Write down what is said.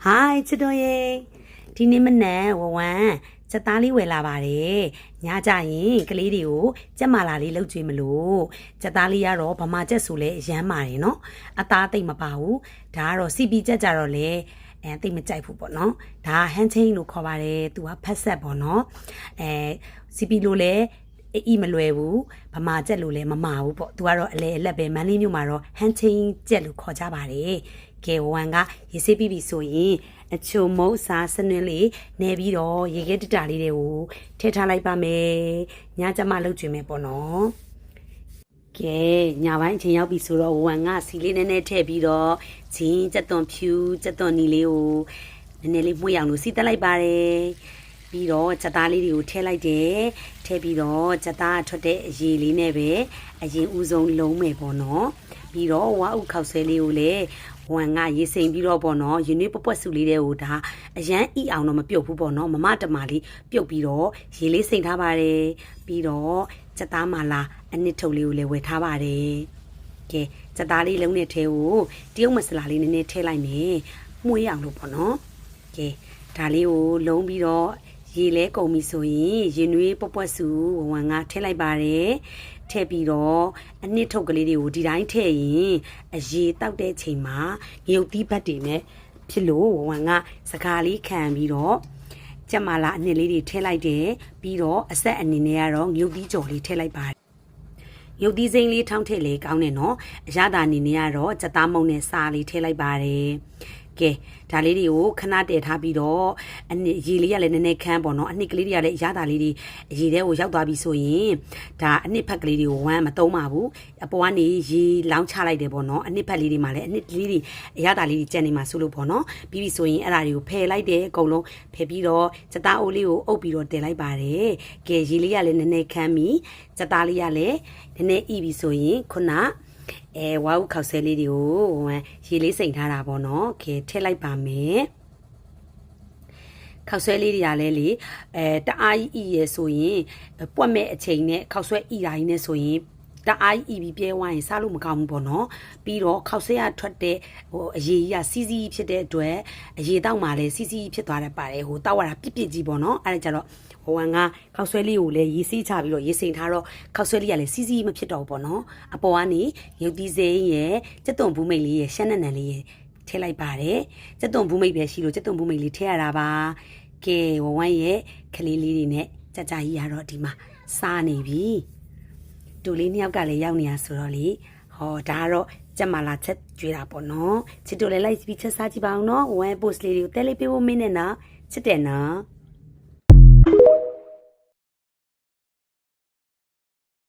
Hi ချစ်တော်ရေဒီနေ့မနက်ဝဝမ်စက်သားလေးဝယ်လာပါတယ်ညကြရင်ကလေးတွေကိုကြက်မာလာလေးလှုပ်ကြွေးမလို့စက်သားလေးကတော့ဗမာကြက်ဆိုလဲရမ်းပါတယ်နော်အသားတိတ်မပါဘူးဒါကတော့ CP ကြက်ကြတော့လေတိတ်မကြိုက်ဘူးပေါ့နော်ဒါဟန်ချင်းလို့ခေါ်ပါတယ်သူကဖက်ဆက်ပေါ့နော်CP လို့လဲအေးမလွယ်ဘူးဗမာကြက်လို့လဲမမာဘူးပေါ့သူကတော့အလဲအလက်ပဲမန်းလေးမျိုးမှာတော့ဟန်ချင်းကြက်လို့ခေါ်ကြပါတယ်ကဲဝမ်ကရေဆေးပြီးပြီဆိုရင်အချုံမုတ်စားစနွင်းလေးနေပြီးတော့ရေခဲတတာလေးတွေကိုထည့်ထားလိုက်ပါမယ်ညကျမလှုပ်ကြွေးမယ်ပေါ့နော်ကဲညပိုင်းအချိန်ရောက်ပြီဆိုတော့ဝမ်ကစီလေးနည်းနည်းထည့်ပြီးတော့ဂျင်းကြက်သွန်ဖြူကြက်သွန်နီလေးကိုနည်းနည်းလေးမှုတ်အောင်လို့စီးတက်လိုက်ပါတယ်ပြီးတော့ချက်သားလေးတွေကိုထည့်လိုက်တယ်ထည့်ပြီးတော့ချက်သားထွက်တဲ့အရေလေးနဲ့ပဲအရင်ဦးဆုံးလုံးမယ်ပေါ့နော်ပြီးတော့ဝါဥခောက်ဆွဲလေးကိုလည်းဝမ်ကရေစိမ်ပြီးတော့ပေါ့နော်ယူနွေးပပွက်စုလေးတွေကိုဒါအရန်ဤအောင်တော့မပြုတ်ဘူးပေါ့နော်မမတမာလေးပြုတ်ပြီးတော့ရေလေးစိမ်ထားပါတယ်ပြီးတော့ချက်သားမာလာအနစ်ထုပ်လေးကိုလည်းဝယ်ထားပါတယ်ကဲချက်သားလေးလုံးနဲ့ထဲကိုတရုတ်မဆလာလေးနည်းနည်းထည့်လိုက်မယ်မှုရအောင်လို့ပေါ့နော်ကဲဒါလေးကိုလုံးပြီးတော့ရေလဲကုန်ပြီဆိုရင်ရေနွေးပပွက်စုဝမ်ကထည့်လိုက်ပါတယ်ထည့်ပြီးတော့အနှစ်ထုတ်ကလေးတွေကိုဒီတိုင်းထည့်ရင်အရေတောက်တဲ့ချိန်မှာငရုတ်သီးဘတ်တွေနဲ့ဖြစ်လို့ဝမ်ကစကားလေးခံပြီးတော့ကြက်မာလာအနှစ်လေးတွေထည့်လိုက်တယ်ပြီးတော့အဆက်အနေနဲ့ကတော့ငရုတ်သီးကြော်လေးထည့်လိုက်ပါတယ်ရုပ်သီးစိမ်းလေးထောင်းထည့်လေကောင်းတယ်နော်အရသာအနေနဲ့ကတော့ကြက်သားမုံနဲ့စားလေးထည့်လိုက်ပါတယ်ကဲဒါလေးတွေကိုခဏတည်ထားပြီးတော့အနစ်ရေလေးကလည်းနည်းနည်းခမ်းပေါ့နော်အနှစ်ကလေးတွေကလည်းရတာလေးတွေရေထဲကိုရောက်သွားပြီဆိုရင်ဒါအနှစ်ဖက်ကလေးတွေကိုဝမ်းမသုံးပါဘူးအပေါ်ကနေရေလောင်းချလိုက်တယ်ပေါ့နော်အနှစ်ဖက်လေးတွေမှာလည်းအနှစ်လေးတွေရတာလေးတွေကျန်နေမှာဆိုလို့ပေါ့နော်ပြီးပြီဆိုရင်အဲ့ဒါတွေကိုဖယ်လိုက်တယ်အကုန်လုံးဖယ်ပြီးတော့စက်သားအိုးလေးကိုအုပ်ပြီးတော့တည်လိုက်ပါတယ်ကဲရေလေးကလည်းနည်းနည်းခမ်းပြီးစက်သားလေးကလည်းနည်းနည်းဤပြီဆိုရင်ခုနဝါဥခောက်ဆဲလေးတွေကိုရေလေးစိမ်ထားတာပေါ့နော်ကဲထည့်လိုက်ပါမယ်ခောက်ဆွဲလေးတွေကလည်းလေတအားကြီးဤရဆိုရင်ပွက်မဲ့အချိန်နဲ့ခောက်ဆွဲဤတိုင်းနဲ့ဆိုရင်တအားကြီးပြီးပြဲဝိုင်းစားလို့မကောင်းဘူးပေါ့နော်ပြီးတော့ခောက်ဆွဲရထွက်တဲ့အရေကြီးကစီးစီးဖြစ်တဲ့အတွက်အရေတောက်မှလည်းစီးစီးဖြစ်သွားတတ်ပါတယ်တောက်ရတာပြစ်ကြီးပေါ့နော်အဲ့ဒါကြတော့ဝမ်ကခောက်ဆွဲလေးကိုလည်းရေစီးချပြီးတော့ရေစိမ်ထားတော့ခောက်ဆွဲလေးကလည်းစီးစီးမဖြစ်တော့ဘူးပေါ့နော်အပေါ်ကနေရုပ်သီးစိမ်းရဲ့ကြက်သွန်ဘူးမိတ်လေးရဲ့ရှမ်းနံနံလေးရဲ့ထည့်လိုက်ပါတယ်ကြက်သွန်ဘူးမိတ်ပဲရှိလို့ကြက်သွန်ဘူးမိတ်လေးထည့်ရတာပါကဲဝမ်ရဲ့ခလေးလေးတွေနဲ့ကြကြကြီးရတော့ဒီမှာစားနေပြီတူလေးနှစ်ယောက်ကလည်းရောက်နေတာဆိုတော့လေဒါကတော့ကြက်မာလာချက်ကျွေးတာပေါ့နော်ချစ်တို့လည်းလိုက်ပြီးချက်စားကြည့်ပါအောင်နော်ဝမ်ပို့စ်လေးတွေကိုတဲလေးပေးဖို့မင်းနဲ့နော်ချစ်တယ်နော်